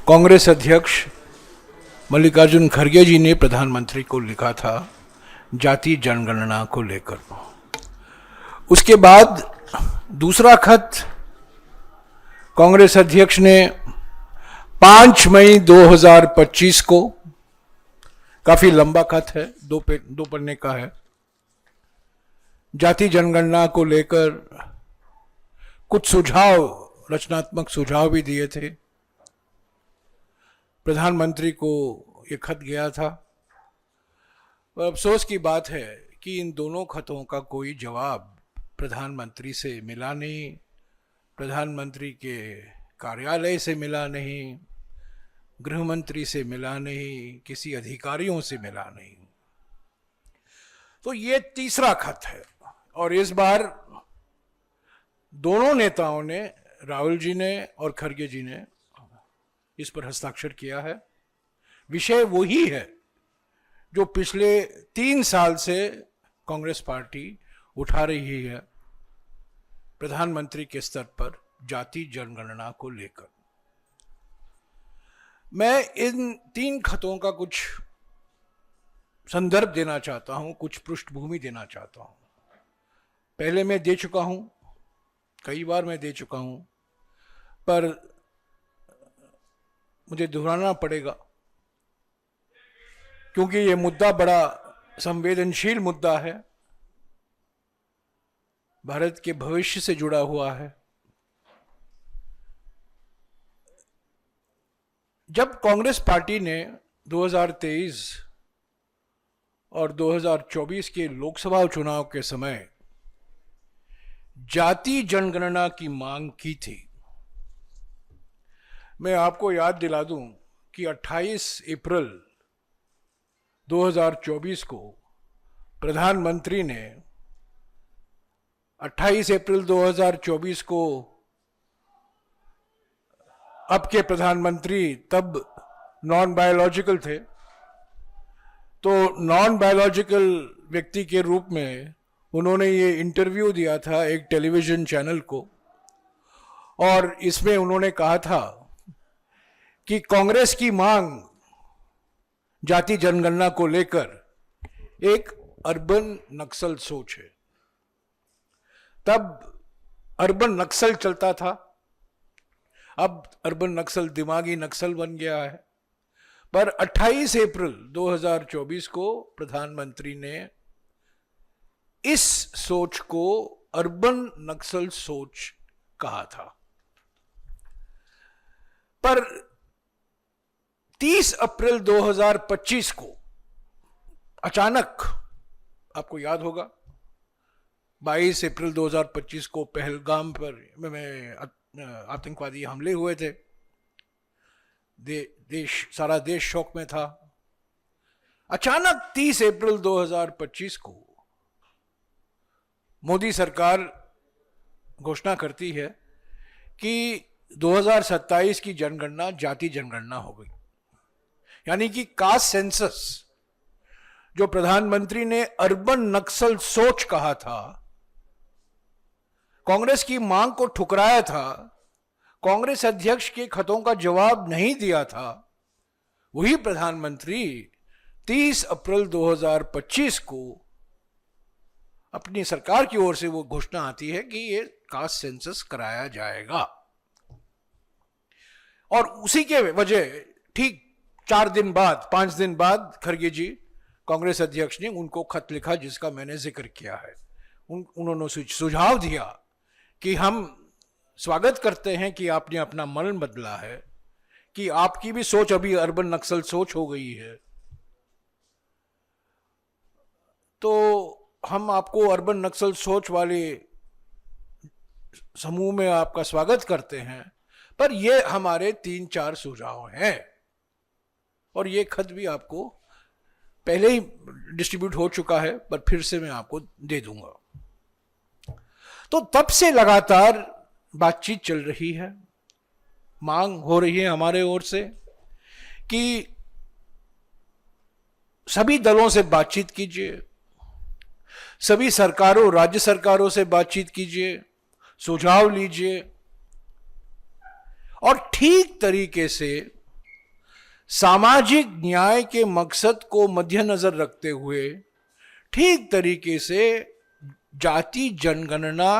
कांग्रेस अध्यक्ष मल्लिकार्जुन खड़गे जी ने प्रधानमंत्री को लिखा था जाति जनगणना को लेकर। उसके बाद दूसरा खत कांग्रेस अध्यक्ष ने 5 मई 2025 को, काफी लंबा खत है, दो पन्ने का है, जाति जनगणना को लेकर कुछ सुझाव, रचनात्मक सुझाव भी दिए थे। प्रधानमंत्री को ये खत गया था और अफसोस की बात है कि इन दोनों खतों का कोई जवाब प्रधानमंत्री से मिला नहीं, प्रधानमंत्री के कार्यालय से मिला नहीं, गृह मंत्री से मिला नहीं, किसी अधिकारियों से मिला नहीं। तो ये तीसरा खत है और इस बार दोनों नेताओं ने, राहुल जी ने और खड़गे जी ने, इस पर हस्ताक्षर किया है। विषय वही है जो पिछले 3 साल से कांग्रेस पार्टी उठा रही है प्रधानमंत्री के स्तर पर जाति जनगणना को लेकर। मैं इन 3 खतों का कुछ संदर्भ देना चाहता हूं, कुछ पृष्ठभूमि देना चाहता हूं। पहले मैं दे चुका हूं, कई बार मैं दे चुका हूं, पर मुझे दोहराना पड़ेगा क्योंकि ये मुद्दा बड़ा संवेदनशील मुद्दा है, भारत के भविष्य से जुड़ा हुआ है। जब कांग्रेस पार्टी ने 2023 और 2024 के लोकसभा चुनाव के समय जाति जनगणना की मांग की थी, मैं आपको याद दिला दूं कि 28 अप्रैल 2024 को प्रधानमंत्री ने 28 अप्रैल 2024 को अब के प्रधानमंत्री तब नॉन बायोलॉजिकल थे, तो नॉन बायोलॉजिकल व्यक्ति के रूप में उन्होंने ये इंटरव्यू दिया था एक टेलीविजन चैनल को और इसमें उन्होंने कहा था कि कांग्रेस की मांग जाति जनगणना को लेकर एक अर्बन नक्सल सोच है। तब अर्बन नक्सल चलता था, अब अर्बन नक्सल दिमागी नक्सल बन गया है। पर 28 अप्रैल 2024 को प्रधानमंत्री ने इस सोच को अर्बन नक्सल सोच कहा था। पर 30 अप्रैल 2025 को अचानक, आपको याद होगा 22 अप्रैल 2025 को पहलगाम पर आतंकवादी हमले हुए थे, सारा देश शोक में था। अचानक 30 अप्रैल 2025 को मोदी सरकार घोषणा करती है कि 2027 की जनगणना जाति जनगणना हो गई, यानी कि कास्ट सेंसस, जो प्रधानमंत्री ने अर्बन नक्सल सोच कहा था, कांग्रेस की मांग को ठुकराया था, कांग्रेस अध्यक्ष के खतों का जवाब नहीं दिया था, वही प्रधानमंत्री 30 अप्रैल 2025 को अपनी सरकार की ओर से वो घोषणा आती है कि ये कास्ट सेंसस कराया जाएगा। और उसी के वजह ठीक 4 दिन बाद, 5 दिन बाद खड़गे जी, कांग्रेस अध्यक्ष ने उनको खत लिखा जिसका मैंने जिक्र किया है। उन्होंने सुझाव दिया कि हम स्वागत करते हैं कि आपने अपना मन बदला है, कि आपकी भी सोच अभी अर्बन नक्सल सोच हो गई है, तो हम आपको अर्बन नक्सल सोच वाले समूह में आपका स्वागत करते हैं, पर ये हमारे 3-4 सुझाव हैं। और ये खत भी आपको पहले ही डिस्ट्रीब्यूट हो चुका है, पर फिर से मैं आपको दे दूंगा। तो तब से लगातार बातचीत चल रही है, मांग हो रही है हमारे ओर से कि सभी दलों से बातचीत कीजिए, सभी सरकारों, राज्य सरकारों से बातचीत कीजिए, सुझाव लीजिए और ठीक तरीके से सामाजिक न्याय के मकसद को मद्देनजर रखते हुए ठीक तरीके से जाति जनगणना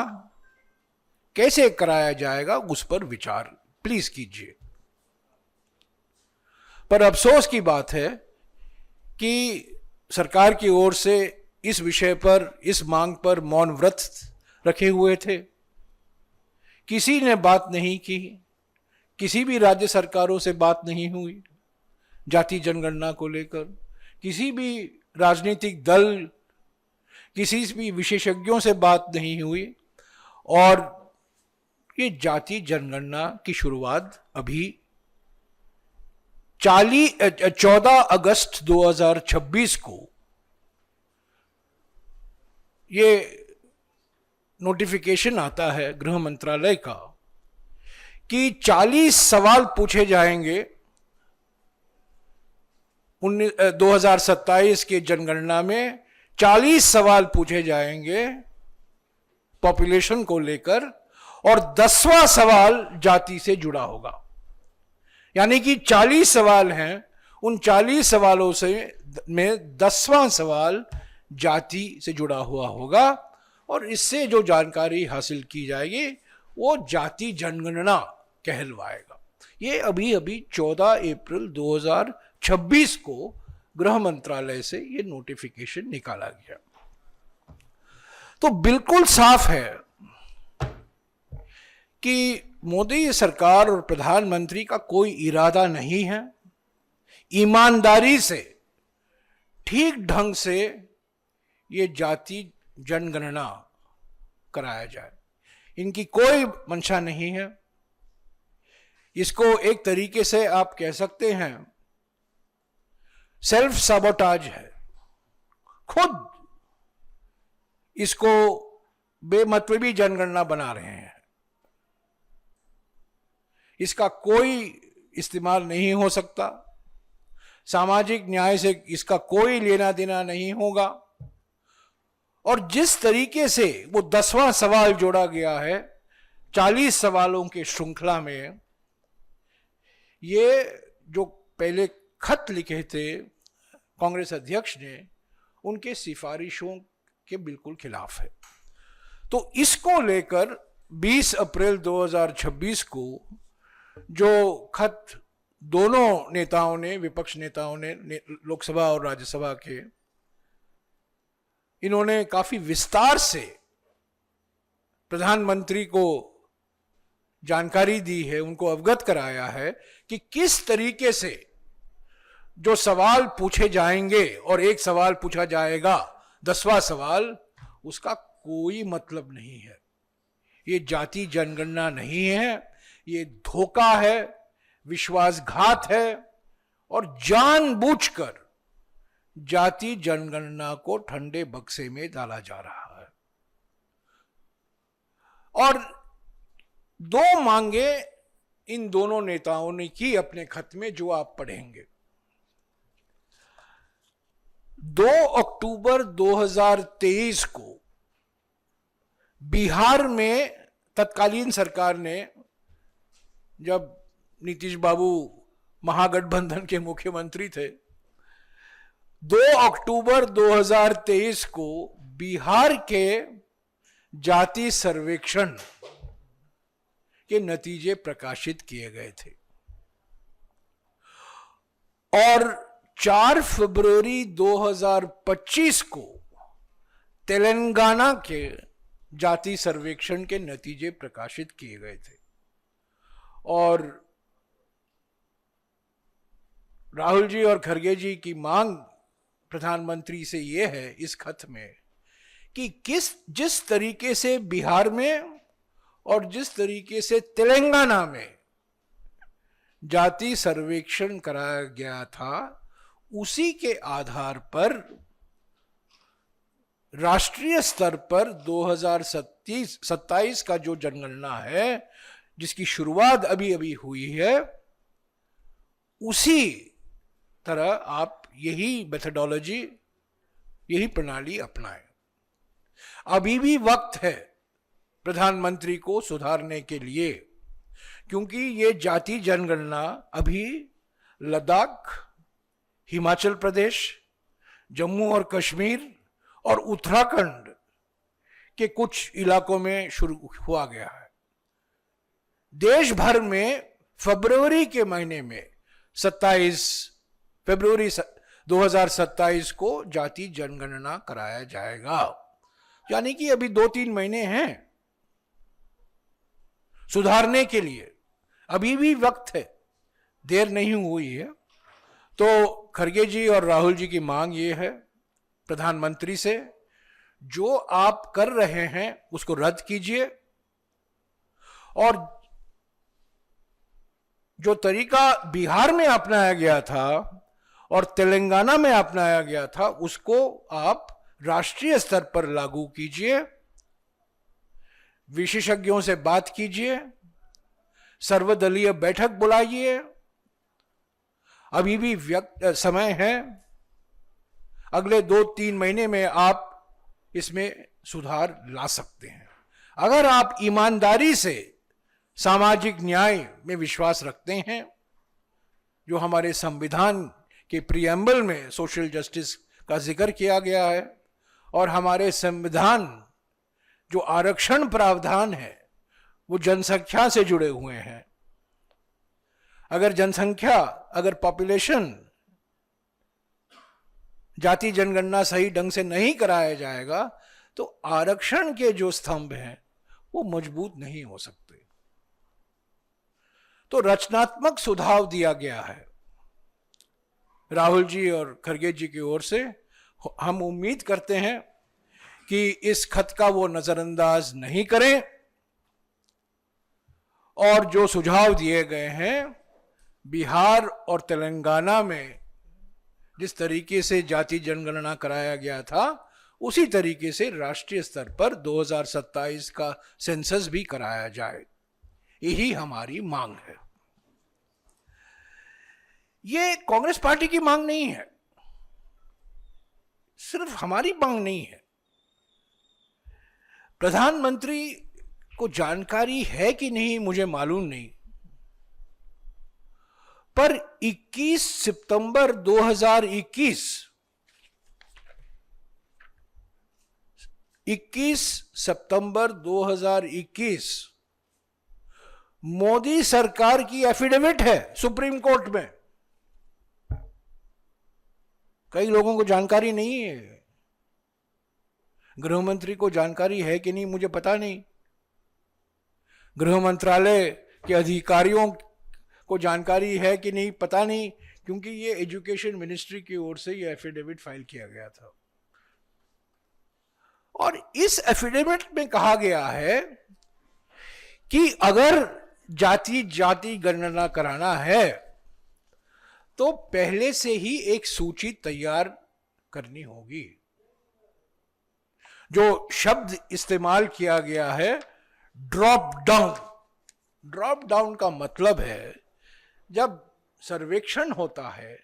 कैसे कराया जाएगा उस पर विचार प्लीज कीजिए। पर अफसोस की बात है कि सरकार की ओर से इस विषय पर, इस मांग पर मौन व्रत रखे हुए थे। किसी ने बात नहीं की, किसी भी राज्य सरकारों से बात नहीं हुई जाति जनगणना को लेकर। किसी भी राजनीतिक दल, किसी भी विशेषज्ञों से बात नहीं हुई और ये जाति जनगणना की शुरुआत अभी 14 अगस्त 2026 को ये नोटिफिकेशन आता है गृह मंत्रालय का कि 40 सवाल पूछे जाएंगे 2027 के जनगणना में। 40 सवाल पूछे जाएंगे पॉपुलेशन को लेकर और 10वां सवाल जाति से जुड़ा होगा। यानी कि 40 सवाल हैं, उन 40 सवालों से में 10वां सवाल जाति से जुड़ा हुआ होगा और इससे जो जानकारी हासिल की जाएगी वो जाति जनगणना कहलवाएगा। ये अभी 14 अप्रैल 2026 को गृह मंत्रालय से ये नोटिफिकेशन निकाला गया। तो बिल्कुल साफ है कि मोदी सरकार और प्रधानमंत्री का कोई इरादा नहीं है ईमानदारी से, ठीक ढंग से ये जाति जनगणना कराया जाए। इनकी कोई मंशा नहीं है। इसको एक तरीके से आप कह सकते हैं सेल्फ सबोटाज है। खुद इसको बेमतलबी जनगणना बना रहे हैं। इसका कोई इस्तेमाल नहीं हो सकता, सामाजिक न्याय से इसका कोई लेना देना नहीं होगा। और जिस तरीके से वो 10वां सवाल जोड़ा गया है 40 सवालों के श्रृंखला में, ये जो पहले खत लिखे थे कांग्रेस अध्यक्ष ने, उनके सिफारिशों के बिल्कुल खिलाफ है। तो इसको लेकर 20 अप्रैल 2026 को जो खत दोनों नेताओं ने, विपक्ष नेताओं ने, लोकसभा और राज्यसभा के, इन्होंने काफी विस्तार से प्रधानमंत्री को जानकारी दी है, उनको अवगत कराया है कि किस तरीके से जो सवाल पूछे जाएंगे और एक सवाल पूछा जाएगा 10वां सवाल, उसका कोई मतलब नहीं है। ये जाति जनगणना नहीं है, ये धोखा है, विश्वासघात है और जानबूझकर जाति जनगणना को ठंडे बक्से में डाला जा रहा है। और 2 मांगे इन दोनों नेताओं ने की अपने खत में, जो आप पढ़ेंगे। 2 अक्टूबर 2023 को बिहार में तत्कालीन सरकार ने, जब नीतीश बाबू महागठबंधन के मुख्यमंत्री थे, 2 अक्टूबर 2023 को बिहार के जाति सर्वेक्षण के नतीजे प्रकाशित किए गए थे और 4 फरवरी 2025 को तेलंगाना के जाति सर्वेक्षण के नतीजे प्रकाशित किए गए थे। और राहुल जी और खड़गे जी की मांग प्रधानमंत्री से यह है इस खत में कि जिस तरीके से बिहार में और जिस तरीके से तेलंगाना में जाति सर्वेक्षण कराया गया था, उसी के आधार पर राष्ट्रीय स्तर पर 2027 का जो जनगणना है, जिसकी शुरुआत अभी अभी हुई है, उसी तरह आप यही मेथोडोलॉजी, यही प्रणाली अपनाएं। अभी भी वक्त है प्रधानमंत्री को सुधारने के लिए, क्योंकि ये जाति जनगणना अभी लद्दाख, हिमाचल प्रदेश, जम्मू और कश्मीर और उत्तराखंड के कुछ इलाकों में शुरू हुआ गया है। देश भर में फरवरी के महीने में 27 फरवरी 2027 को जाति जनगणना कराया जाएगा, यानी कि अभी 2-3 महीने हैं सुधारने के लिए, अभी भी वक्त है, देर नहीं हुई है। तो खड़गे जी और राहुल जी की मांग ये है प्रधानमंत्री से, जो आप कर रहे हैं उसको रद्द कीजिए और जो तरीका बिहार में अपनाया गया था और तेलंगाना में अपनाया गया था उसको आप राष्ट्रीय स्तर पर लागू कीजिए, विशेषज्ञों से बात कीजिए, सर्वदलीय बैठक बुलाइए, अभी भी समय है, अगले 2-3 महीने में आप इसमें सुधार ला सकते हैं। अगर आप ईमानदारी से सामाजिक न्याय में विश्वास रखते हैं, जो हमारे संविधान के प्रीएम्बल में सोशल जस्टिस का जिक्र किया गया है, और हमारे संविधान जो आरक्षण प्रावधान है वो जनसंख्या से जुड़े हुए हैं। अगर जनसंख्या, अगर पॉपुलेशन जाति जनगणना सही ढंग से नहीं कराया जाएगा तो आरक्षण के जो स्तंभ हैं वो मजबूत नहीं हो सकते। तो रचनात्मक सुझाव दिया गया है राहुल जी और खड़गे जी की ओर से। हम उम्मीद करते हैं कि इस खत का वो नजरअंदाज नहीं करें और जो सुझाव दिए गए हैं, बिहार और तेलंगाना में जिस तरीके से जाति जनगणना कराया गया था उसी तरीके से राष्ट्रीय स्तर पर 2027 का सेंसस भी कराया जाए, यही हमारी मांग है। ये कांग्रेस पार्टी की मांग नहीं है, सिर्फ हमारी मांग नहीं है। प्रधानमंत्री को जानकारी है कि नहीं मुझे मालूम नहीं, पर 21 सितंबर 2021 मोदी सरकार की एफिडेविट है सुप्रीम कोर्ट में। कई लोगों को जानकारी नहीं है, गृह मंत्री को जानकारी है कि नहीं मुझे पता नहीं, गृह मंत्रालय के अधिकारियों को जानकारी है कि नहीं पता नहीं, क्योंकि ये एजुकेशन मिनिस्ट्री की ओर से ये एफिडेविट फाइल किया गया था। और इस एफिडेविट में कहा गया है कि अगर जाति गणना कराना है तो पहले से ही एक सूची तैयार करनी होगी। जो शब्द इस्तेमाल किया गया है ड्रॉप डाउन का मतलब है जब सर्वेक्षण होता है,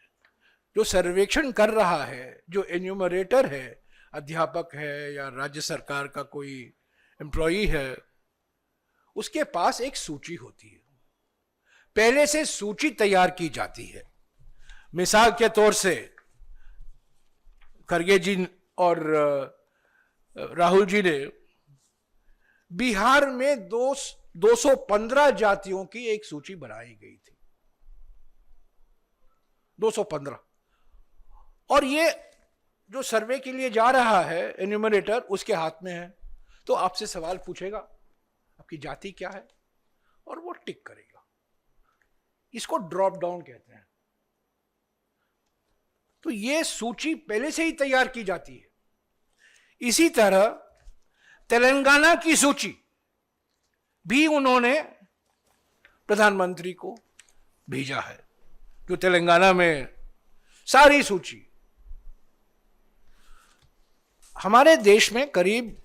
जो सर्वेक्षण कर रहा है, जो एन्यूमरेटर है, अध्यापक है या राज्य सरकार का कोई एम्प्लॉई है, उसके पास एक सूची होती है, पहले से सूची तैयार की जाती है। मिसाल के तौर से खड़गे जी और राहुल जी ने बिहार में 215 जातियों की एक सूची बनाई गई थी, 215। और ये जो सर्वे के लिए जा रहा है एन्यूमरेटर, उसके हाथ में है, तो आपसे सवाल पूछेगा आपकी जाति क्या है और वो टिक करेगा। इसको ड्रॉप डाउन कहते हैं। तो ये सूची पहले से ही तैयार की जाती है। इसी तरह तेलंगाना की सूची भी उन्होंने प्रधानमंत्री को भेजा है, जो तेलंगाना में सारी सूची। हमारे देश में करीब,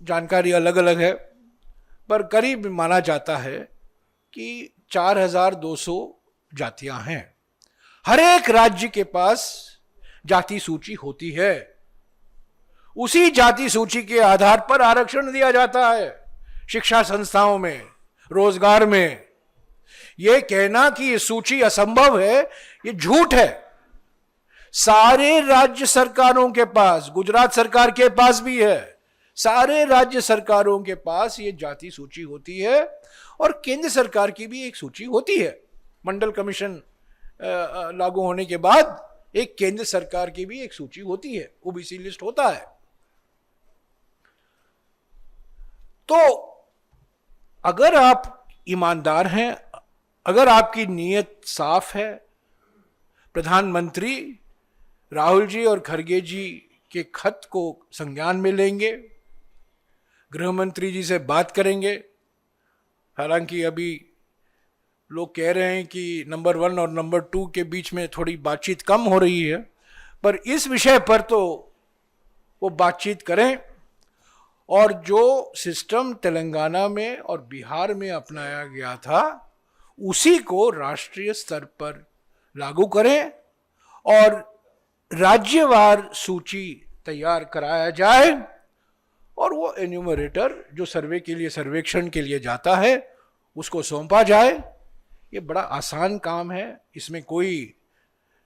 जानकारी अलग अलग है, पर करीब माना जाता है कि 4200 जातियां हैं। हर एक राज्य के पास जाति सूची होती है, उसी जाति सूची के आधार पर आरक्षण दिया जाता है शिक्षा संस्थाओं में, रोजगार में। ये कहना कि ये सूची असंभव है, ये झूठ है। सारे राज्य सरकारों के पास, गुजरात सरकार के पास भी है, सारे राज्य सरकारों के पास ये जाति सूची होती है, और केंद्र सरकार की भी एक सूची होती है। मंडल कमीशन लागू होने के बाद एक केंद्र सरकार की भी एक सूची होती है, ओबीसी लिस्ट होता है। तो अगर आप ईमानदार हैं, अगर आपकी नीयत साफ है, प्रधानमंत्री राहुल जी और खड़गे जी के खत को संज्ञान में लेंगे, गृह मंत्री जी से बात करेंगे। हालांकि अभी लोग कह रहे हैं कि नंबर 1 और नंबर 2 के बीच में थोड़ी बातचीत कम हो रही है, पर इस विषय पर तो वो बातचीत करें, और जो सिस्टम तेलंगाना में और बिहार में अपनाया गया था उसी को राष्ट्रीय स्तर पर लागू करें, और राज्यवार सूची तैयार कराया जाए, और वो एन्यूमरेटर जो सर्वे के लिए, सर्वेक्षण के लिए जाता है, उसको सौंपा जाए। ये बड़ा आसान काम है, इसमें कोई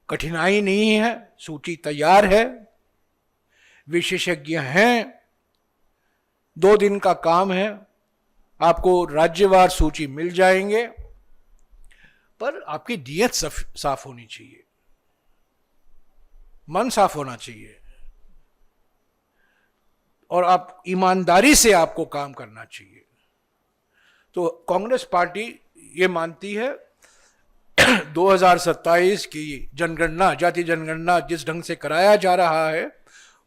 कठिनाई नहीं है। सूची तैयार है, विशेषज्ञ हैं, 2 दिन का काम है, आपको राज्यवार सूची मिल जाएंगे। पर आपकी नीयत साफ होनी चाहिए, मन साफ होना चाहिए, और आप ईमानदारी से आपको काम करना चाहिए। तो कांग्रेस पार्टी ये मानती है 2027 की जनगणना, जाति जनगणना जिस ढंग से कराया जा रहा है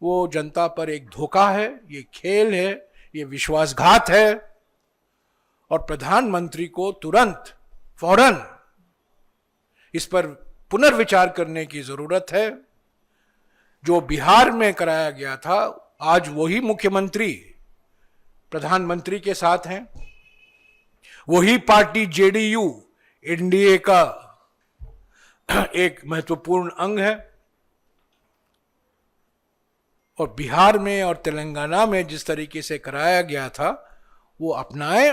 वो जनता पर एक धोखा है, ये खेल है, ये विश्वासघात है, और प्रधानमंत्री को तुरंत, फौरन इस पर पुनर्विचार करने की जरूरत है। जो बिहार में कराया गया था, आज वही मुख्यमंत्री प्रधानमंत्री के साथ हैं, वही पार्टी जेडीयू एनडीए का एक महत्वपूर्ण अंग है, और बिहार में और तेलंगाना में जिस तरीके से कराया गया था वो अपनाए,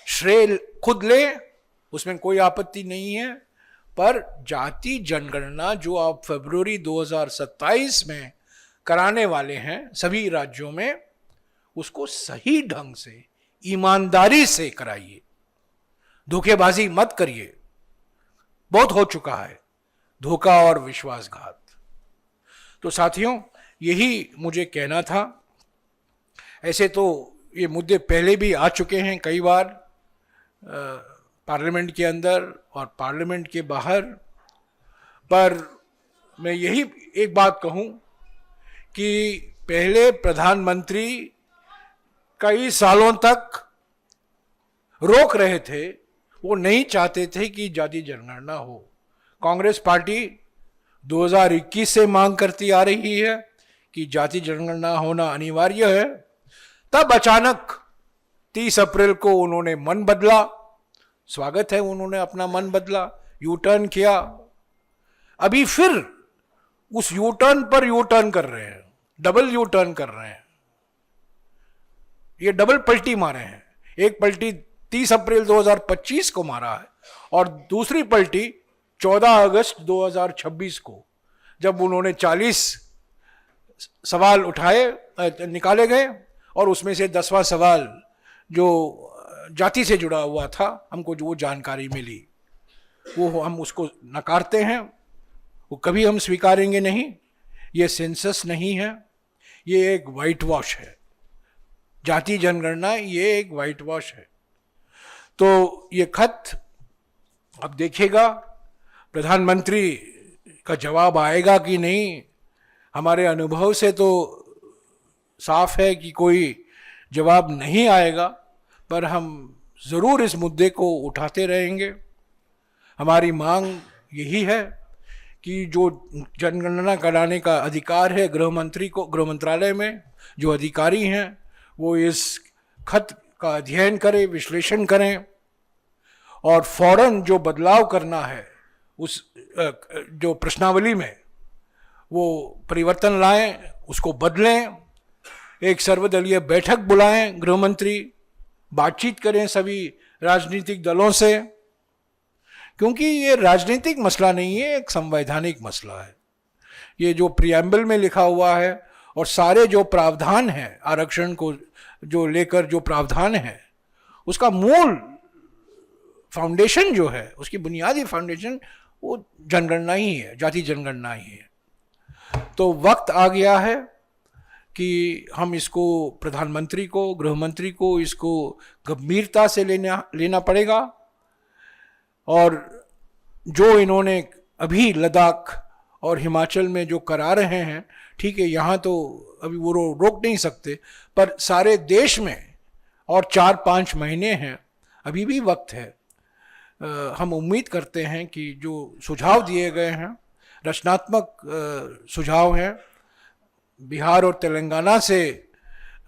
श्रेय खुद ले, उसमें कोई आपत्ति नहीं है। पर जाति जनगणना जो आप फरवरी 2027 में कराने वाले हैं सभी राज्यों में, उसको सही ढंग से, ईमानदारी से कराइए, धोखेबाजी मत करिए। बहुत हो चुका है धोखा और विश्वासघात। तो साथियों, यही मुझे कहना था। ऐसे तो ये मुद्दे पहले भी आ चुके हैं कई बार, पार्लियामेंट के अंदर और पार्लियामेंट के बाहर, पर मैं यही एक बात कहूं कि पहले प्रधानमंत्री कई सालों तक रोक रहे थे, वो नहीं चाहते थे कि जाति जनगणना हो। कांग्रेस पार्टी 2021 से मांग करती आ रही है कि जाति जनगणना होना अनिवार्य है। तब अचानक 30 अप्रैल को उन्होंने मन बदला। स्वागत है, उन्होंने अपना मन बदला, यू टर्न किया। अभी फिर उस यू टर्न पर यू टर्न कर रहे हैं, डबल यू टर्न कर रहे हैं। ये डबल पलटी मारे हैं। एक पलटी 30 अप्रैल 2025 को मारा है, और दूसरी पलटी 14 अगस्त 2026 को, जब उन्होंने 40 सवाल उठाए, निकाले गए, और उसमें से 10वां सवाल जो जाति से जुड़ा हुआ था, हमको जो वो जानकारी मिली, वो हम उसको नकारते हैं, वो कभी हम स्वीकारेंगे नहीं। ये सेंसस नहीं है, ये एक वाइट वॉश है। जाति जनगणना ये एक वाइट वॉश है। तो ये खत अब देखिएगा प्रधानमंत्री का जवाब आएगा कि नहीं। हमारे अनुभव से तो साफ है कि कोई जवाब नहीं आएगा, पर हम ज़रूर इस मुद्दे को उठाते रहेंगे। हमारी मांग यही है कि जो जनगणना कराने का अधिकार है गृह मंत्री को, गृह मंत्रालय में जो अधिकारी हैं वो इस खत का अध्ययन करें, विश्लेषण करें, और फौरन जो बदलाव करना है उस जो प्रश्नावली में वो परिवर्तन लाएं, उसको बदलें। एक सर्वदलीय बैठक बुलाएं, गृह मंत्री बातचीत करें सभी राजनीतिक दलों से, क्योंकि ये राजनीतिक मसला नहीं है, एक संवैधानिक मसला है। ये जो प्रियम्बल में लिखा हुआ है और सारे जो प्रावधान हैं आरक्षण को जो लेकर जो प्रावधान है, उसका मूल फाउंडेशन जो है, उसकी बुनियादी फाउंडेशन वो जनगणना ही है, जाति जनगणना ही है। तो वक्त आ गया है कि हम इसको प्रधानमंत्री को, गृह मंत्री को इसको गंभीरता से लेना पड़ेगा। और जो इन्होंने अभी लद्दाख और हिमाचल में जो करा रहे हैं, ठीक है, यहाँ तो अभी वो रोक नहीं सकते, पर सारे देश में और 4-5 महीने हैं, अभी भी वक्त है। हम उम्मीद करते हैं कि जो सुझाव दिए गए हैं रचनात्मक सुझाव हैं। बिहार और तेलंगाना से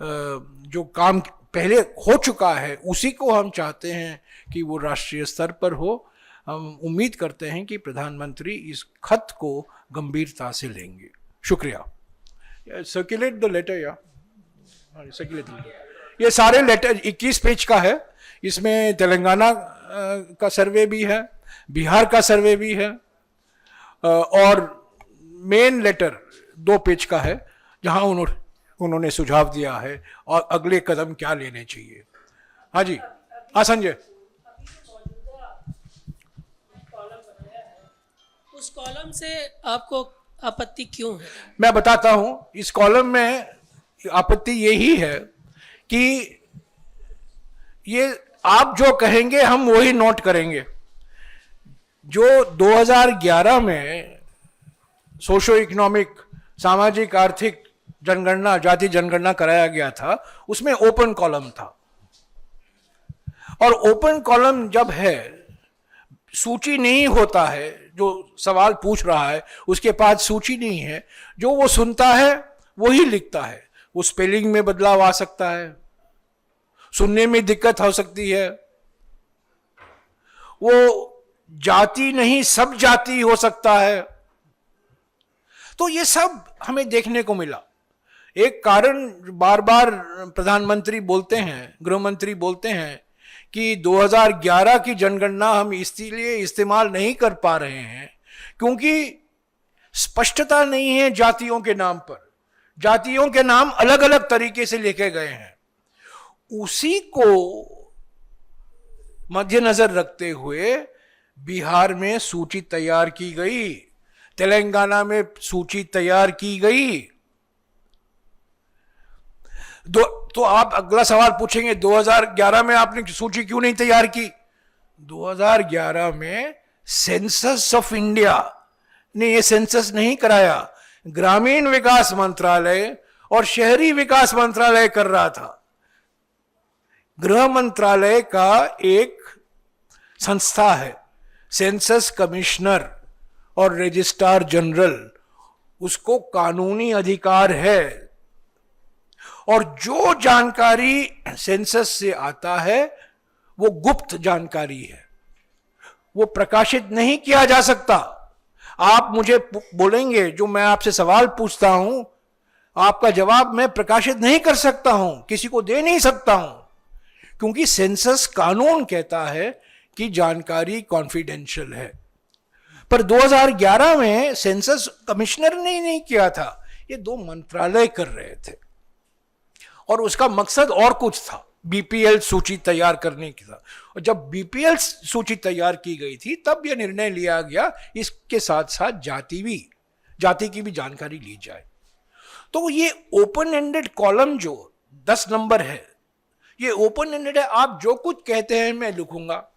जो काम पहले हो चुका है उसी को हम चाहते हैं कि वो राष्ट्रीय स्तर पर हो। हम उम्मीद करते हैं कि प्रधानमंत्री इस खत को गंभीरता से लेंगे। शुक्रिया। सर्कुलेट द लेटर या सर्कुलेट द लेटर। ये सारे लेटर 21 पेज का है। इसमें तेलंगाना का सर्वे भी है, बिहार का सर्वे भी है, और मेन लेटर 2 पेज का है जहां उन्होंने सुझाव दिया है और अगले कदम क्या लेने चाहिए। हाँ जी, हाँ संजय। उस कॉलम से आपको आपत्ति क्यों है? मैं बताता हूं। इस कॉलम में आपत्ति यही है कि ये आप जो कहेंगे हम वही नोट करेंगे। जो 2011 में सोशो इकोनॉमिक, सामाजिक आर्थिक जनगणना, जाति जनगणना कराया गया था, उसमें ओपन कॉलम था। और ओपन कॉलम जब है, सूची नहीं होता है, जो सवाल पूछ रहा है उसके पास सूची नहीं है, जो वो सुनता है वही लिखता है। वो स्पेलिंग में बदलाव आ सकता है, सुनने में दिक्कत हो सकती है, वो जाति नहीं सब जाति हो सकता है। तो ये सब हमें देखने को मिला। एक कारण बार बार प्रधानमंत्री बोलते हैं, गृह मंत्री बोलते हैं कि 2011 की जनगणना हम इसलिए इस्तेमाल नहीं कर पा रहे हैं क्योंकि स्पष्टता नहीं है जातियों के नाम पर। जातियों के नाम अलग अलग तरीके से लिखे गए हैं। उसी को मद्देनजर रखते हुए बिहार में सूची तैयार की गई, तेलंगाना में सूची तैयार की गई। तो आप अगला सवाल पूछेंगे 2011 में आपने सूची क्यों नहीं तैयार की? 2011 में सेंसस ऑफ इंडिया ने यह सेंसस नहीं कराया, ग्रामीण विकास मंत्रालय और शहरी विकास मंत्रालय कर रहा था। गृह मंत्रालय का एक संस्था है, सेंसस कमिश्नर और रजिस्ट्रार जनरल, उसको कानूनी अधिकार है। और जो जानकारी सेंसस से आता है वो गुप्त जानकारी है, वो प्रकाशित नहीं किया जा सकता। आप मुझे बोलेंगे, जो मैं आपसे सवाल पूछता हूं, आपका जवाब मैं प्रकाशित नहीं कर सकता हूं, किसी को दे नहीं सकता हूं, क्योंकि सेंसस कानून कहता है कि जानकारी कॉन्फिडेंशियल है। पर 2011 में सेंसस कमिश्नर ने नहीं किया था, ये 2 मंत्रालय कर रहे थे और उसका मकसद और कुछ था, बीपीएल सूची तैयार करने की था। और जब बीपीएल सूची तैयार की गई थी तब यह निर्णय लिया गया इसके साथ साथ जाति की भी जानकारी ली जाए। तो ये ओपन एंडेड कॉलम जो 10 नंबर है, ये ओपन एंडेड है। आप जो कुछ कहते हैं मैं लिखूंगा,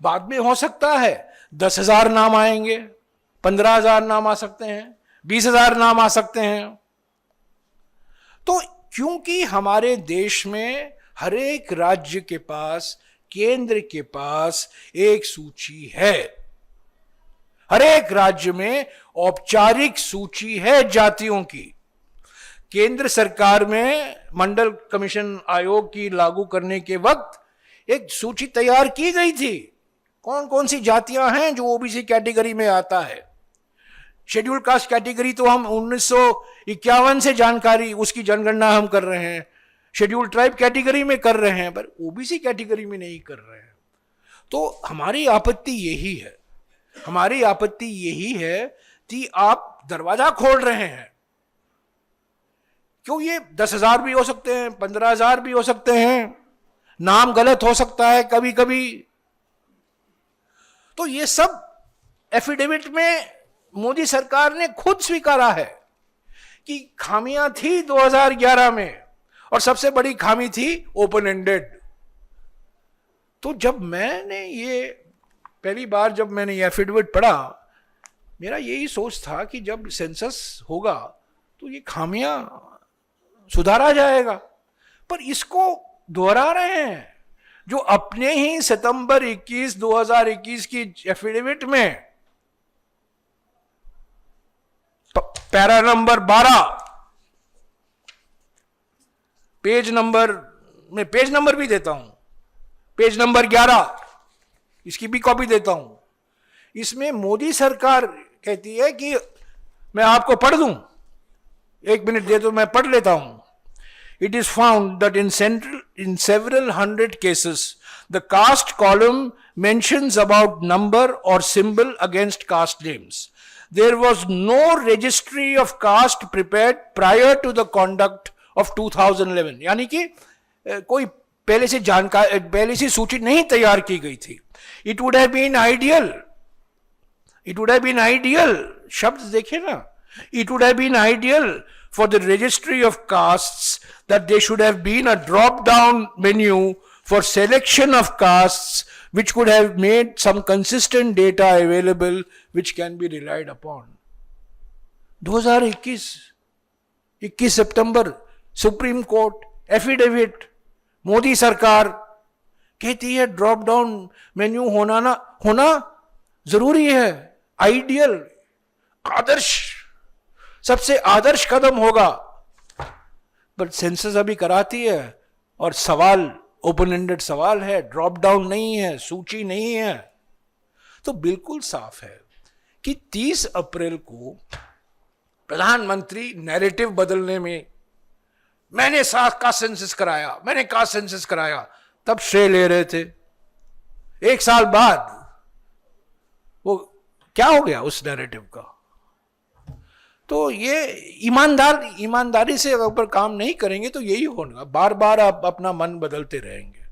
बाद में हो सकता है 10,000 नाम आएंगे, 15,000 नाम आ सकते हैं, 20,000 नाम आ सकते हैं। तो क्योंकि हमारे देश में हर एक राज्य के पास, केंद्र के पास एक सूची है, हर एक राज्य में औपचारिक सूची है जातियों की। केंद्र सरकार में मंडल कमीशन आयोग की लागू करने के वक्त एक सूची तैयार की गई थी, कौन कौन सी जातियां हैं जो ओबीसी कैटेगरी में आता है। शेड्यूल कास्ट कैटेगरी तो हम 1951 से जानकारी, उसकी जनगणना हम कर रहे हैं, शेड्यूल ट्राइब कैटेगरी में कर रहे हैं, पर ओबीसी कैटेगरी में नहीं कर रहे हैं। तो हमारी आपत्ति यही है, हमारी आपत्ति यही है कि आप दरवाजा खोल रहे हैं। क्यों? ये 10,000 भी हो सकते हैं, 15,000 भी हो सकते हैं, नाम गलत हो सकता है कभी कभी। तो ये सब एफिडेविट में मोदी सरकार ने खुद स्वीकारा है कि खामियां थी 2011 में, और सबसे बड़ी खामी थी ओपन एंडेड। तो जब मैंने ये पहली बार जब मैंने ये एफिडेविट पढ़ा, मेरा यही सोच था कि जब सेंसस होगा तो ये खामियां सुधारा जाएगा, पर इसको दोहरा रहे हैं। जो अपने ही सितंबर 21, 2021 की एफिडेविट में पैरा नंबर 12 पेज नंबर भी देता हूं, पेज नंबर 11 इसकी भी कॉपी देता हूं। इसमें मोदी सरकार कहती है कि मैं आपको पढ़ दूं, 1 मिनट दे तो मैं पढ़ लेता हूं। It is found that in several hundred cases, the caste column mentions about number or symbol against caste names. There was no registry of caste prepared prior to the conduct of 2011. यानी कि कोई पहले से सूची नहीं तैयार की गई थी। It would have been ideal. शब्द देखिए ना, it would have been ideal for the registry of castes that there should have been a drop down menu for selection of castes which could have made some consistent data available which can be relied upon. 2021 September supreme court affidavit, Modi सरकार कहती है drop down menu होना जरूरी है, ideal, आदर्श, सबसे आदर्श कदम होगा। पर census अभी कराती है और सवाल ओपन एंडेड सवाल है, ड्रॉप डाउन नहीं है, सूची नहीं है। तो बिल्कुल साफ है कि 30 अप्रैल को प्रधानमंत्री नैरेटिव बदलने में मैंने कास्ट सेंसस कराया, तब श्रेय ले रहे थे। 1 साल बाद वो क्या हो गया उस नैरेटिव का? तो ये ईमानदारी से अगर काम नहीं करेंगे तो यही होगा, बार बार आप अपना मन बदलते रहेंगे।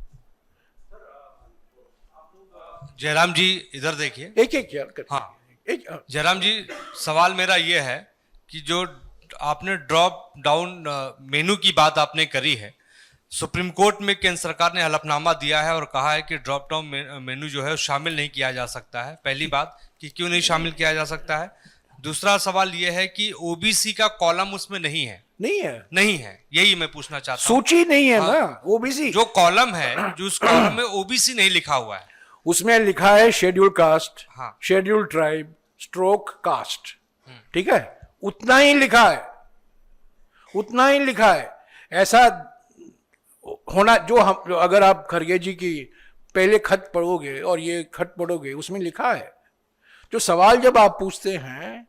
जयराम जी इधर देखिए, एक यार कर। हाँ जयराम जी, सवाल मेरा ये है कि जो आपने ड्रॉप डाउन मेनू की बात आपने करी है, सुप्रीम कोर्ट में केंद्र सरकार ने हलफनामा दिया है और कहा है कि ड्रॉप डाउन मेनू जो है शामिल नहीं किया जा सकता है। पहली बात कि क्यों नहीं शामिल किया जा सकता है। दूसरा सवाल यह है कि ओबीसी का कॉलम उसमें नहीं है, यही मैं पूछना चाहता हूं। सूची नहीं है ना, ओबीसी जो कॉलम है, जो उस कॉलम में ओबीसी नहीं लिखा हुआ है, उसमें लिखा है शेड्यूल कास्ट, हाँ, शेड्यूल ट्राइब स्ट्रोक कास्ट, ठीक है, उतना ही लिखा है। ऐसा होना जो अगर आप खरगे जी की पहले खत पढ़ोगे और ये खत पढ़ोगे, उसमें लिखा है। जो सवाल जब आप पूछते हैं,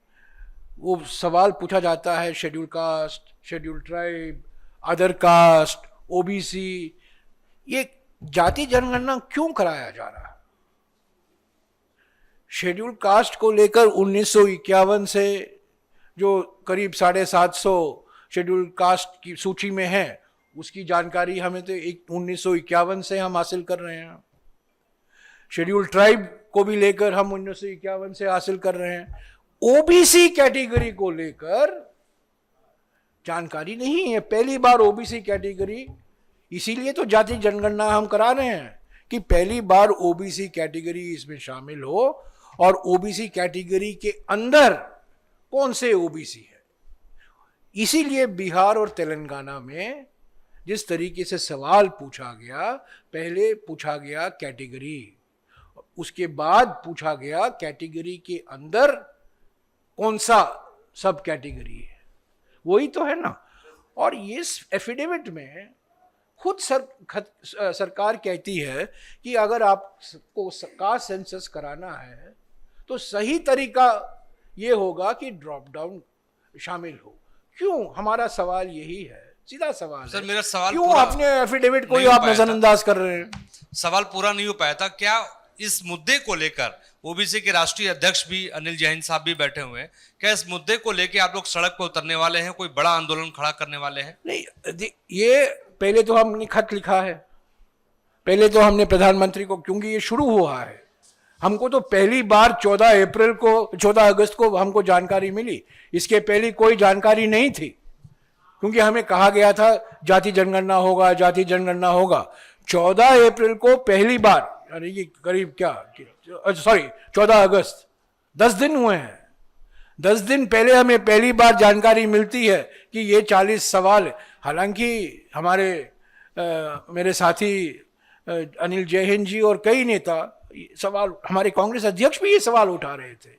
वो सवाल पूछा जाता है schedule caste, schedule tribe, other caste, OBC, ये जाति जनगणना क्यों कराया जा रहा है? शेड्यूल कास्ट को लेकर 1951 से जो करीब 750 शेड्यूल कास्ट की सूची में है, उसकी जानकारी हमें तो 1951 से हम हासिल कर रहे हैं। शेड्यूल ट्राइब को भी लेकर हम 1951 से हासिल कर रहे हैं। ओबीसी कैटेगरी को लेकर जानकारी नहीं है, पहली बार ओबीसी कैटेगरी, इसीलिए तो जाति जनगणना हम करा रहे हैं कि पहली बार ओबीसी कैटेगरी इसमें शामिल हो, और ओबीसी कैटेगरी के अंदर कौन से ओबीसी है। इसीलिए बिहार और तेलंगाना में जिस तरीके से सवाल पूछा गया, पहले पूछा गया कैटेगरी, उसके बाद पूछा गया कैटेगरी के अंदर कौन सा सब कैटेगरी है, वही तो है ना। और ये एफिडेविट में खुद सरकार कहती है कि अगर आपको कास्ट सेंसस कराना है तो सही तरीका ये होगा कि ड्रॉप डाउन शामिल हो। क्यों? हमारा सवाल यही है, सीधा सवाल सर है। मेरा सवाल क्यों अपने एफिडेविट को आप नजरअंदाज कर रहे हैं? सवाल पूरा नहीं हो पाया था। क्या इस मुद्दे को लेकर ओबीसी के राष्ट्रीय अध्यक्ष भी अनिल जैन साहब भी बैठे हुए हैं, क्या इस मुद्दे को लेकर आप लोग सड़क पर उतरने वाले हैं, कोई बड़ा आंदोलन खड़ा करने वाले हैं? नहीं, ये पहले तो हमने खत लिखा है, पहले तो हमने प्रधानमंत्री को, क्योंकि ये शुरू हुआ है, हमको तो पहली बार 14 अगस्त को हमको जानकारी मिली, इसके पहले कोई जानकारी नहीं थी, क्योंकि हमें कहा गया था जाति जनगणना होगा, जाति जनगणना होगा। 14 अप्रैल को पहली बार, यानी कि करीब 14 अगस्त, 10 दिन हुए हैं, 10 दिन पहले हमें पहली बार जानकारी मिलती है कि ये 40 सवाल, हालांकि हमारे मेरे साथी अनिल जैन जी और कई नेता सवाल, हमारे कांग्रेस अध्यक्ष भी ये सवाल उठा रहे थे,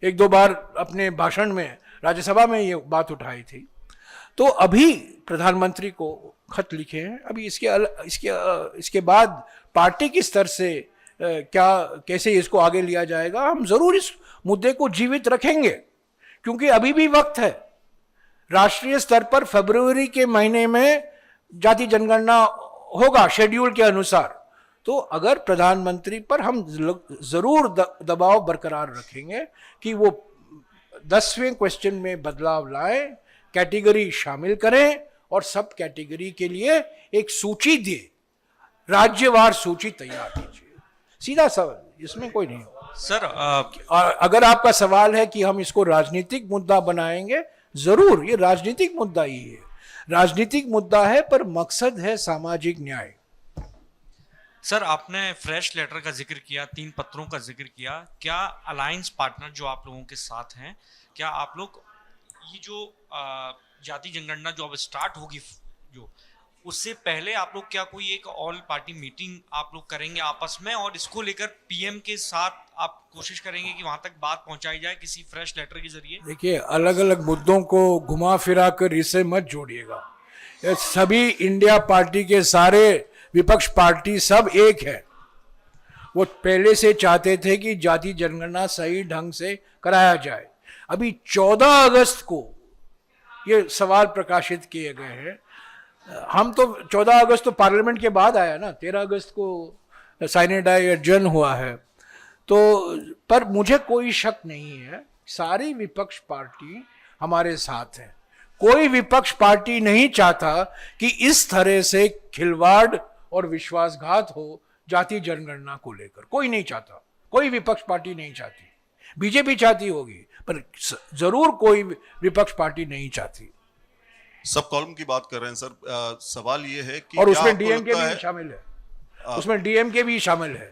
1-2 बार अपने भाषण में राज्यसभा में ये बात उठाई थी। तो अभी प्रधानमंत्री को खत लिखे हैं, अभी इसके बाद पार्टी के स्तर से कैसे इसको आगे लिया जाएगा, हम जरूर इस मुद्दे को जीवित रखेंगे, क्योंकि अभी भी वक्त है। राष्ट्रीय स्तर पर फरवरी के महीने में जाति जनगणना होगा शेड्यूल के अनुसार, तो अगर प्रधानमंत्री पर हम जरूर दबाव बरकरार रखेंगे कि वो 10वें क्वेश्चन में बदलाव लाएं, कैटेगरी शामिल करें और सब कैटेगरी के लिए एक सूची दिए, राज्यवार सूची तैयार कीजिए। सीधा सवाल, इसमें कोई नहीं होगा सर। और अगर आपका सवाल है कि हम इसको राजनीतिक मुद्दा बनाएंगे, जरूर ये राजनीतिक मुद्दा ही है, राजनीतिक मुद्दा है, पर मकसद है सामाजिक न्याय। सर, आपने फ्रेश लेटर का जिक्र किया, 3 पत्रों का जिक्र किया, क्या अलायंस पार्टनर जो आप लोगों के साथ हैं, क्या आप लोग ये जो जाति जनगणना जो अब स्टार्ट होगी, जो उससे पहले आप लोग क्या कोई एक ऑल पार्टी मीटिंग आप लोग करेंगे आपस में, और इसको लेकर पीएम के साथ आप कोशिश करेंगे कि वहां तक बात पहुंचाई जाए किसी फ्रेश लेटर के जरिए? देखिए, अलग अलग मुद्दों को घुमा फिरा कर इसे मत जोड़िएगा। ये सभी इंडिया पार्टी के सारे विपक्ष पार्टी सब एक है। वो पहले से चाहते थे कि जाति जनगणना सही ढंग से कराया जाए। अभी 14 अगस्त को ये सवाल प्रकाशित किए गए हैं। हम तो 14 अगस्त तो पार्लियामेंट के बाद आया ना, 13 अगस्त को साइनेडाई एडजर्न हुआ है। तो पर मुझे कोई शक नहीं है, सारी विपक्ष पार्टी हमारे साथ है। कोई विपक्ष पार्टी नहीं चाहता कि इस तरह से खिलवाड़ और विश्वासघात हो जाति जनगणना को लेकर, कोई नहीं चाहता, कोई विपक्ष पार्टी नहीं चाहती। बीजेपी चाहती होगी, पर जरूर कोई विपक्ष पार्टी नहीं चाहती। सब कॉलम की बात कर रहे हैं सर। सवाल ये है कि और उसमें डीएमके भी शामिल है, उसमें डीएमके भी शामिल है।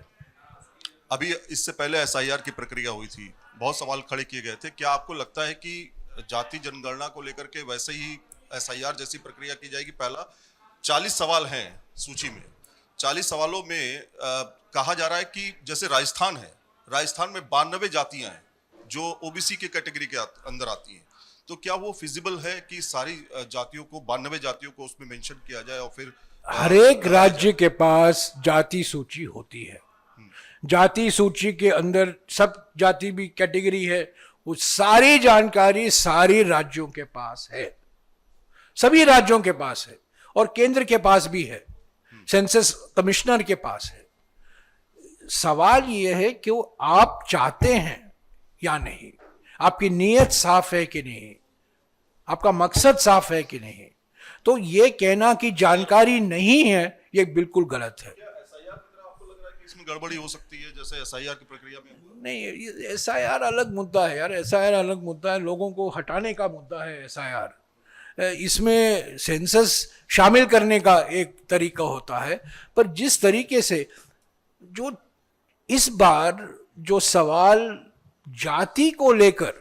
अभी इससे पहले एसआईआर की प्रक्रिया हुई थी, बहुत सवाल खड़े किए गए थे। क्या आपको लगता है कि जाति जनगणना को लेकर के वैसे ही एसआईआर जैसी प्रक्रिया की जाएगी? पहला 40 सवाल हैं सूची में, 40 सवालों में कहा जा रहा है कि जैसे राजस्थान है, राजस्थान में 92 जातियां हैं जो ओबीसी के कैटेगरी के अंदर आती हैं। तो क्या वो फिजिबल है कि सारी जातियों को, 92 जातियों को उसमें मेंशन किया जाए? और फिर हर एक राज्य के पास जाति सूची होती है, जाति सूची के अंदर सब जाति भी कैटेगरी है, वो सारी जानकारी सारी राज्यों के पास है, सभी राज्यों के पास है, और केंद्र के पास भी है, सेंसस कमिश्नर के पास है। सवाल यह है कि वो आप चाहते हैं या नहीं, आपकी नीयत साफ है कि नहीं, आपका मकसद साफ है कि नहीं। तो ये कहना कि जानकारी नहीं है, ये बिल्कुल गलत है। आपको लग रहा है कि इसमें गड़बड़ी हो सकती है जैसे एसआईआर की प्रक्रिया में हुआ? नहीं, एसआईआर अलग मुद्दा है यार, एसआईआर अलग मुद्दा है, लोगों को हटाने का मुद्दा है एसआईआर। इसमें सेंसस शामिल करने का एक तरीका होता है, पर जिस तरीके से जो इस बार जो सवाल जाति को लेकर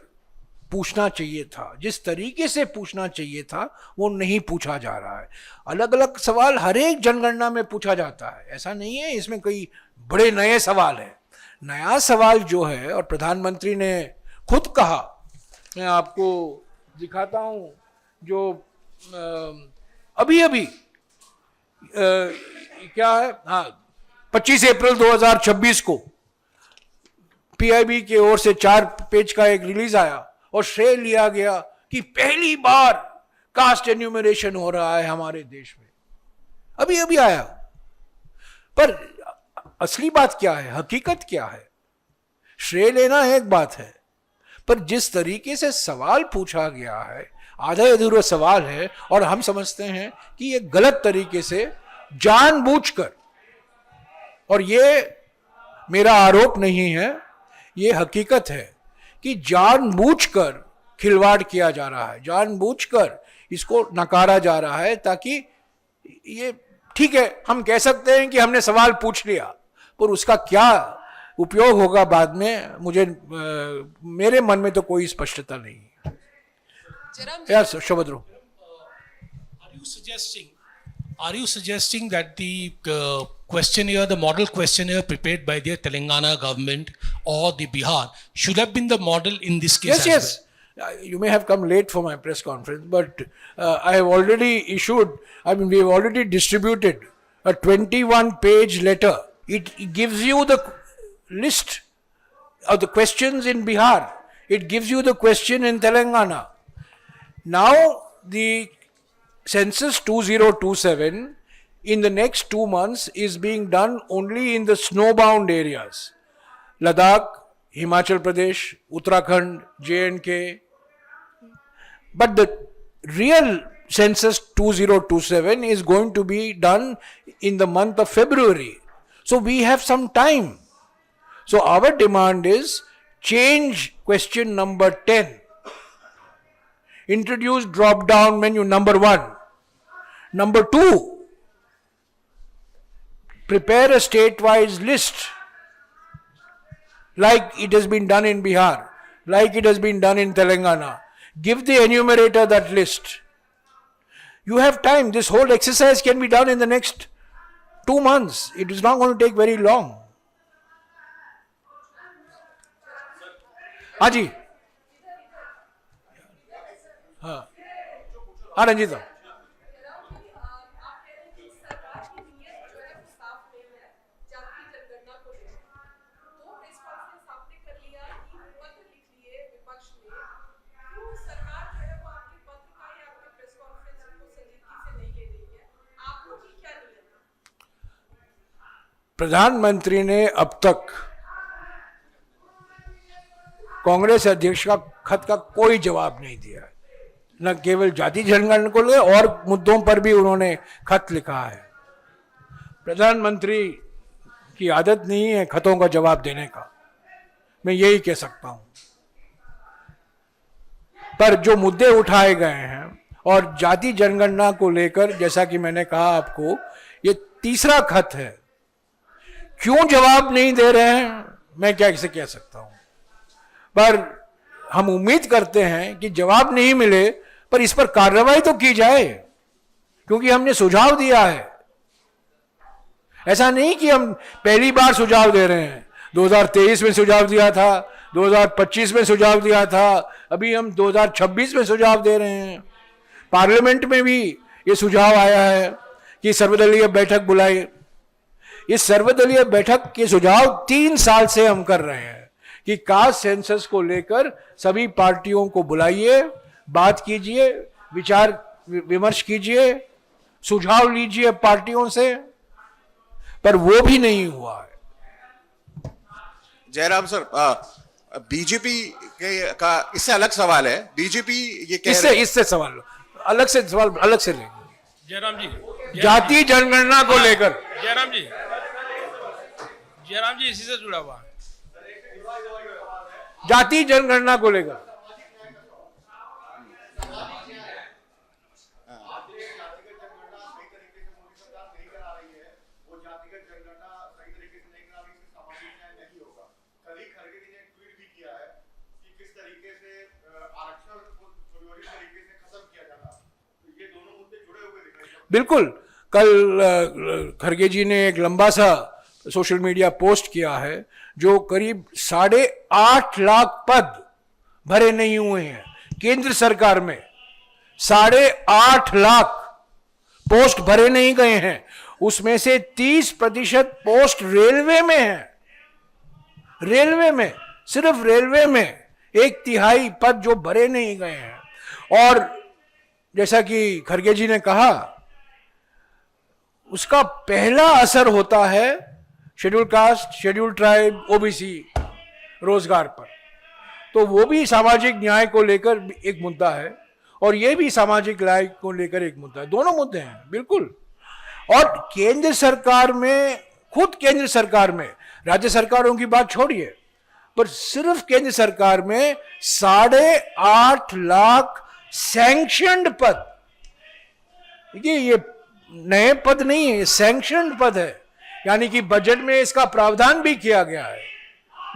पूछना चाहिए था, जिस तरीके से पूछना चाहिए था, वो नहीं पूछा जा रहा है। अलग अलग सवाल हर एक जनगणना में पूछा जाता है, ऐसा नहीं है इसमें कोई बड़े नए सवाल है। नया सवाल जो है, और प्रधानमंत्री ने खुद कहा, मैं आपको दिखाता हूं, जो अभी अभी क्या है, हाँ, 25 अप्रैल 2026 को पीआईबी की ओर से 4 पेज का एक रिलीज आया और श्रेय लिया गया कि पहली बार कास्ट एन्यूमरेशन हो रहा है हमारे देश में। अभी अभी आया, पर असली बात क्या है, हकीकत क्या है? श्रेय लेना एक बात है, पर जिस तरीके से सवाल पूछा गया है, आधा अधूरा सवाल है, और हम समझते हैं कि ये गलत तरीके से जानबूझकर, और ये मेरा आरोप नहीं है, ये हकीकत है कि जानबूझकर खिलवाड़ किया जा रहा है, जानबूझकर इसको नकारा जा रहा है, ताकि ये ठीक है, हम कह सकते हैं कि हमने सवाल पूछ लिया, पर उसका क्या उपयोग होगा बाद में, मेरे मन में तो कोई स्पष्टता नहीं है। यस शबद्रो, Are you suggesting that the questionnaire, the model questionnaire prepared by the Telangana government or the Bihar should have been the model in this case? yes, as yes. You may have come late for my press conference, but I have already we have already distributed a 21-page letter. It gives you the list of the questions in Bihar. It gives you the question in Telangana. Now, the census 2027 in the next 2 months is being done only in the snowbound areas. Ladakh, Himachal Pradesh, Uttarakhand, J&K. But the real census 2027 is going to be done in the month of February. So we have some time. So our demand is change question number 10. Introduce drop down menu number 1. Number 2, prepare a state-wise list like it has been done in Bihar, like it has been done in Telangana. Give the enumerator that list. You have time. This whole exercise can be done in the next 2 months. It is not going to take very long. हाँ जी, हाँ हाँ रंजीता, प्रधानमंत्री ने अब तक कांग्रेस अध्यक्ष का खत का कोई जवाब नहीं दिया, न केवल जाति जनगणना को ले और मुद्दों पर भी उन्होंने खत लिखा है। प्रधानमंत्री की आदत नहीं है खतों का जवाब देने का, मैं यही कह सकता हूं। पर जो मुद्दे उठाए गए हैं और जाति जनगणना को लेकर, जैसा कि मैंने कहा आपको, ये तीसरा खत है। क्यों जवाब नहीं दे रहे हैं मैं क्या इसे कह सकता हूं, पर हम उम्मीद करते हैं कि जवाब नहीं मिले पर इस पर कार्रवाई तो की जाए, क्योंकि हमने सुझाव दिया है। ऐसा नहीं कि हम पहली बार सुझाव दे रहे हैं, 2023 में सुझाव दिया था, 2025 में सुझाव दिया था, अभी हम 2026 में सुझाव दे रहे हैं। पार्लियामेंट में भी ये सुझाव आया है कि सर्वदलीय बैठक बुलाई। इस सर्वदलीय बैठक के सुझाव 3 साल से हम कर रहे हैं कि कास्ट सेंसस को लेकर सभी पार्टियों को बुलाइए, बात कीजिए, विचार विमर्श कीजिए, सुझाव लीजिए पार्टियों से, पर वो भी नहीं हुआ है। जयराम सर, बीजेपी का इससे अलग सवाल है। बीजेपी ये कह इससे रहे इससे सवाल अलग से लेंगे। जयराम जी, जाति जनगणना को लेकर जयराम जी इसी से जुड़ा हुआ है। जाति जनगणना को लेकर बिल्कुल। कल खरगे जी ने एक लंबा सा सोशल मीडिया पोस्ट किया है जो करीब 8.5 लाख पद भरे नहीं हुए हैं केंद्र सरकार में। 8.5 लाख पोस्ट भरे नहीं गए हैं, उसमें से 30% पोस्ट रेलवे में है। रेलवे में, सिर्फ रेलवे में 1/3 पद जो भरे नहीं गए हैं। और जैसा कि खरगे जी ने कहा, उसका पहला असर होता है schedule caste, schedule tribe, OBC रोजगार पर। तो वो भी सामाजिक न्याय को लेकर एक मुद्दा है और ये भी सामाजिक न्याय को लेकर एक मुद्दा है। दोनों मुद्दे हैं बिल्कुल। और केंद्र सरकार में, खुद केंद्र सरकार में, राज्य सरकारों की बात छोड़िए, पर सिर्फ केंद्र सरकार में 8.5 लाख सैंक्शनड पद, ये नए पद नहीं है, सैंक्शनड पद है, यानी कि बजट में इसका प्रावधान भी किया गया है,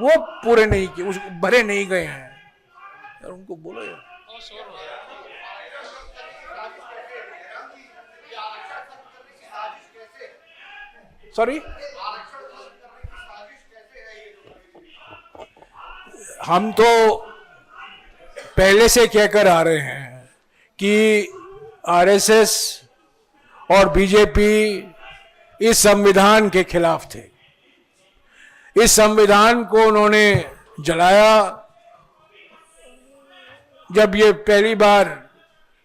वो पूरे नहीं किए, भरे नहीं गए हैं। यार उनको बोलो यार। सॉरी, हम तो पहले से कहकर आ रहे हैं कि आरएसएस और बीजेपी इस संविधान के खिलाफ थे। इस संविधान को उन्होंने जलाया। जब ये पहली बार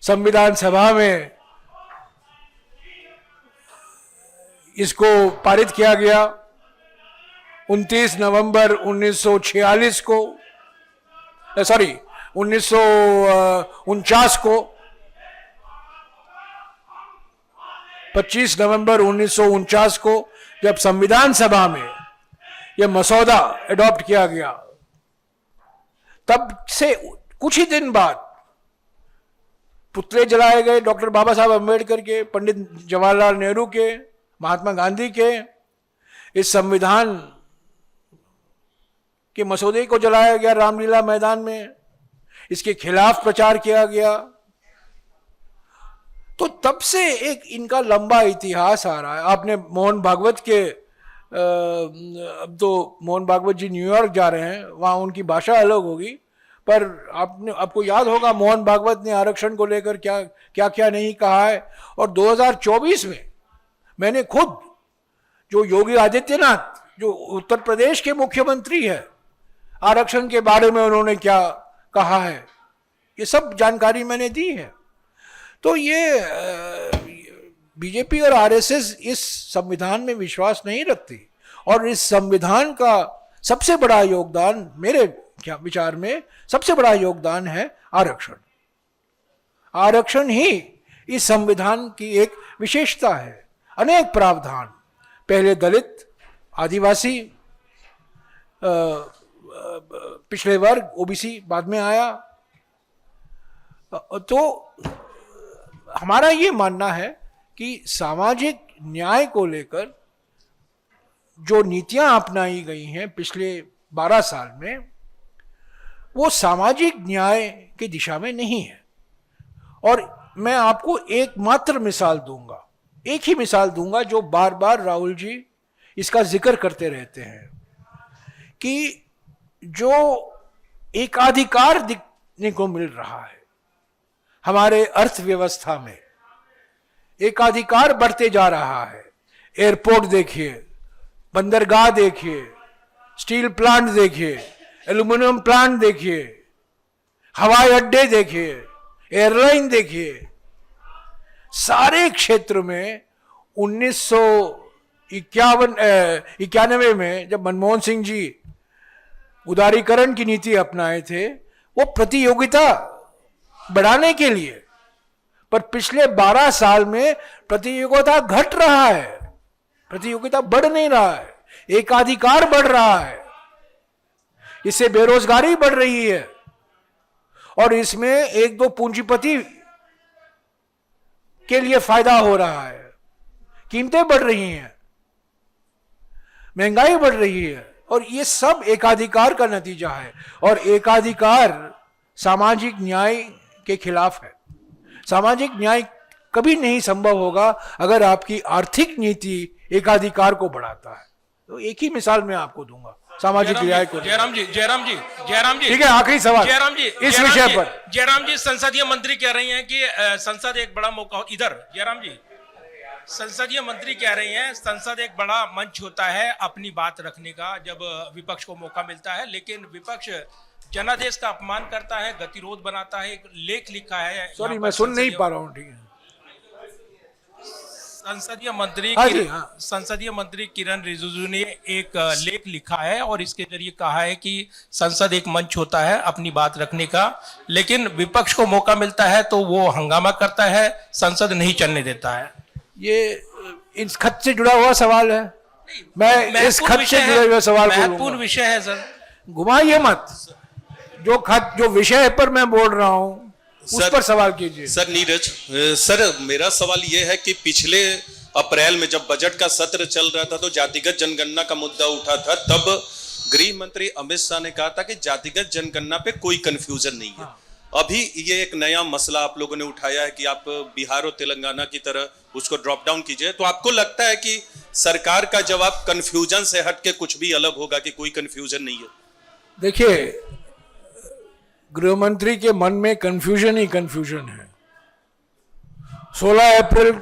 संविधान सभा में इसको पारित किया गया 29 नवंबर 1946 को, सॉरी 1949 को, 25 नवंबर 1949 को जब संविधान सभा में यह मसौदा एडॉप्ट किया गया, तब से कुछ ही दिन बाद पुतले जलाए गए डॉक्टर बाबा साहब अम्बेडकर के, पंडित जवाहरलाल नेहरू के, महात्मा गांधी के। इस संविधान के मसौदे को जलाया गया रामलीला मैदान में, इसके खिलाफ प्रचार किया गया। तो तब से एक इनका लंबा इतिहास आ रहा है। आपने मोहन भागवत के, अब तो मोहन भागवत जी न्यूयॉर्क जा रहे हैं, वहां उनकी भाषा अलग होगी, पर आपको याद होगा मोहन भागवत ने आरक्षण को लेकर क्या क्या क्या नहीं कहा है। और 2024 में मैंने खुद, जो योगी आदित्यनाथ जो उत्तर प्रदेश के मुख्यमंत्री है, आरक्षण के बारे में उन्होंने क्या कहा है, ये सब जानकारी मैंने दी है। तो ये बीजेपी और आरएसएस इस संविधान में विश्वास नहीं रखती और इस संविधान का सबसे बड़ा योगदान, मेरे क्या विचार में सबसे बड़ा योगदान है आरक्षण। आरक्षण ही इस संविधान की एक विशेषता है। अनेक प्रावधान, पहले दलित, आदिवासी, पिछड़े वर्ग, ओबीसी बाद में आया। तो हमारा ये मानना है कि सामाजिक न्याय को लेकर जो नीतियां अपनाई गई हैं पिछले 12 साल में, वो सामाजिक न्याय की दिशा में नहीं है। और मैं आपको एकमात्र मिसाल दूंगा, एक ही मिसाल दूंगा, जो बार बार राहुल जी इसका जिक्र करते रहते हैं, कि जो एकाधिकार दिखने को मिल रहा है हमारे अर्थव्यवस्था में, एकाधिकार बढ़ते जा रहा है। एयरपोर्ट देखिए, बंदरगाह देखिए, स्टील प्लांट देखिए, एल्यूमिनियम प्लांट देखिए, हवाई अड्डे देखिए, एयरलाइन देखिए, सारे क्षेत्र में 1991 में जब मनमोहन सिंह जी उदारीकरण की नीति अपनाए थे, वो प्रतियोगिता बढ़ाने के लिए, पर पिछले 12 साल में प्रतियोगिता घट रहा है, प्रतियोगिता बढ़ नहीं रहा है, एकाधिकार बढ़ रहा है। इससे बेरोजगारी बढ़ रही है और इसमें एक दो पूंजीपति के लिए फायदा हो रहा है। कीमतें बढ़ रही हैं, महंगाई बढ़ रही है, और ये सब एकाधिकार का नतीजा है। और एकाधिकार सामाजिक न्याय के खिलाफ है। सामाजिक न्याय कभी नहीं संभव होगा अगर आपकी आर्थिक नीति एकाधिकार को बढ़ाता है। तो एक ही मिसाल मैं आपको दूंगा सामाजिक न्याय को। जयराम जी ठीक है, आखिरी सवाल जयराम जी इस विषय पर। जयराम जी, संसदीय मंत्री कह रही हैं कि संसद एक बड़ा मौका, इधर जयराम जी, संसदीय मंत्री कह रही हैं संसद एक बड़ा मंच होता है अपनी बात रखने का जब विपक्ष को मौका मिलता है, लेकिन विपक्ष जनादेश का अपमान करता है, गतिरोध बनाता है। एक लेख लिखा है, सॉरी मैं सुन नहीं पा रहा हूं। ठीक है, हाँ जी, हाँ। संसदीय मंत्री किरण रिजिजू ने एक लेख लिखा है और इसके जरिए कहा है कि संसद एक मंच होता है अपनी बात रखने का, लेकिन विपक्ष को मौका मिलता है तो वो हंगामा करता है, संसद नहीं चलने देता है। ये इस खत से जुड़ा हुआ सवाल है। मैं इस खत से जुड़े हुए सवाल को महत्वपूर्ण लूंगा। विषय है सर। घुमाइए मत, जो खत जो विषय पर मैं बोल रहा हूं उस सर- पर सवाल कीजिए। सर नीरज, सर मेरा सवाल यह है कि पिछले अप्रैल में जब बजट का सत्र चल रहा था तो जातिगत जनगणना का मुद्दा उठा था। तब गृह मंत्री अमित शाह ने कहा था कि जातिगत जनगणना पे कोई कंफ्यूजन नहीं है। अभी ये एक नया मसला आप लोगों ने उठाया है कि आप बिहार और तेलंगाना की तरह उसको ड्रॉप डाउन कीजिए, तो आपको लगता है कि सरकार का जवाब कंफ्यूजन से हट के कुछ भी अलग होगा कि कोई कंफ्यूजन नहीं है? देखिए, गृह मंत्री के मन में कंफ्यूजन ही कंफ्यूजन है। 16 अप्रैल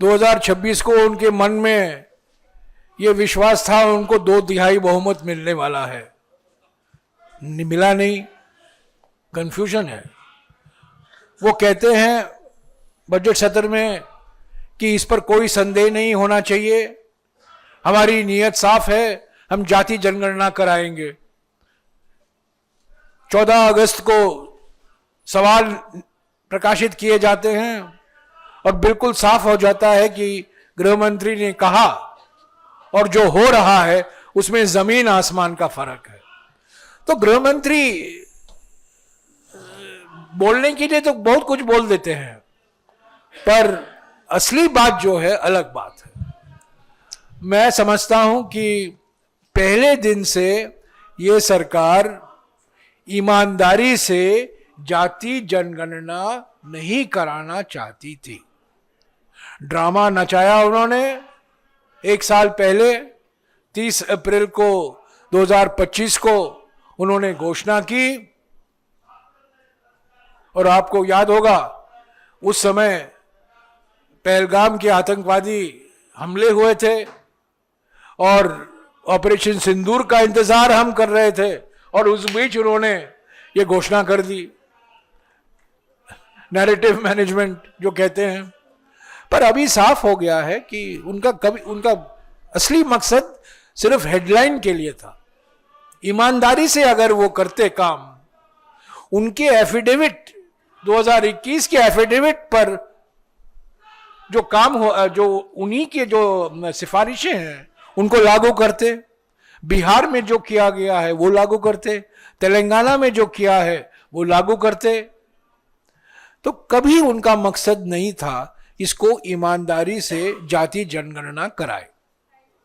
2026 को उनके मन में ये विश्वास था उनको 2/3 बहुमत मिलने वाला है, मिला नहीं, कंफ्यूजन है। वो कहते हैं बजट सत्र में कि इस पर कोई संदेह नहीं होना चाहिए, हमारी नीयत साफ है, हम जाति जनगणना कराएंगे। 14 अगस्त को सवाल प्रकाशित किए जाते हैं और बिल्कुल साफ हो जाता है कि गृह मंत्री ने कहा और जो हो रहा है उसमें जमीन आसमान का फर्क है। तो गृह मंत्री बोलने के लिए तो बहुत कुछ बोल देते हैं, पर असली बात जो है अलग बात है। मैं समझता हूं कि पहले दिन से ये सरकार ईमानदारी से जाति जनगणना नहीं कराना चाहती थी। ड्रामा नचाया उन्होंने। एक साल पहले 30 अप्रैल को 2025 को उन्होंने घोषणा की और आपको याद होगा उस समय पहलगाम के आतंकवादी हमले हुए थे और ऑपरेशन सिंदूर का इंतजार हम कर रहे थे और उस बीच उन्होंने ये घोषणा कर दी, नैरेटिव मैनेजमेंट जो कहते हैं। पर अभी साफ हो गया है कि उनका असली मकसद सिर्फ हेडलाइन के लिए था। ईमानदारी से अगर वो करते काम, उनके एफिडेविट 2021 के एफिडेविट पर जो काम हो, जो उन्हीं के जो सिफारिशें हैं उनको लागू करते, बिहार में जो किया गया है वो लागू करते, तेलंगाना में जो किया है वो लागू करते, तो कभी उनका मकसद नहीं था इसको ईमानदारी से जाति जनगणना कराए।